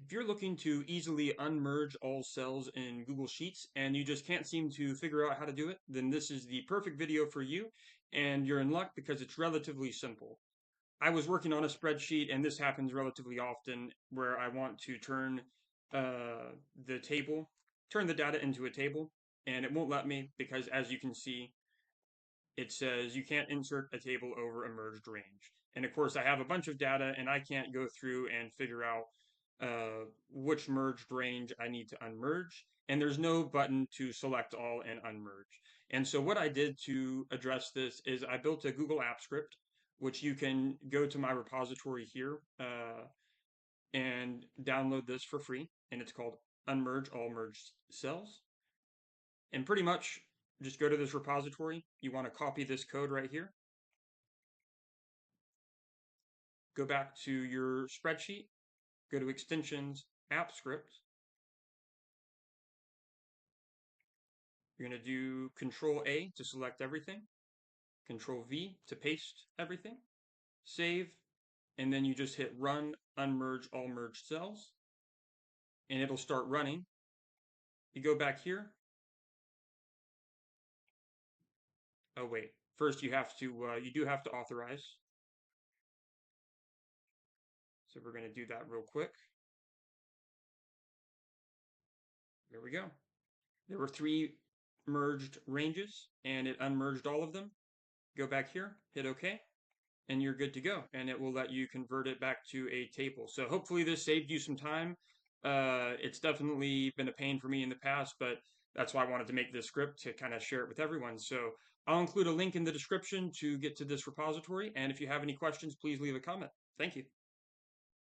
If you're looking to easily unmerge all cells in Google Sheets and you just can't seem to figure out how to do it, then this is the perfect video for you, and you're in luck because it's relatively simple. I was working on a spreadsheet, and this happens relatively often where I want to turn the table, turn the data into a table, and it won't let me because, as you can see, it says you can't insert a table over a merged range. And of course, I have a bunch of data, and I can't go through and figure out which merged range I need to unmerge. And there's no button to select all and unmerge. And so what I did to address this is I built a Google App script, which you can go to my repository here and download this for free. And it's called Unmerge All Merged Cells. And pretty much just go to this repository. You want to copy this code right here. Go back to your spreadsheet. Go to Extensions, App Script. You're going to do Control A to select everything. Control V to paste everything. Save. And then you just hit Run Unmerge All Merged Cells. And it'll start running. You go back here. Oh, wait. First, you do have to authorize. So we're going to do that real quick. There we go. There were 3 merged ranges, and it unmerged all of them. Go back here, hit OK, and you're good to go. And it will let you convert it back to a table. So hopefully this saved you some time. It's definitely been a pain for me in the past, but that's why I wanted to make this script to kind of share it with everyone. So I'll include a link in the description to get to this repository. And if you have any questions, please leave a comment. Thank you.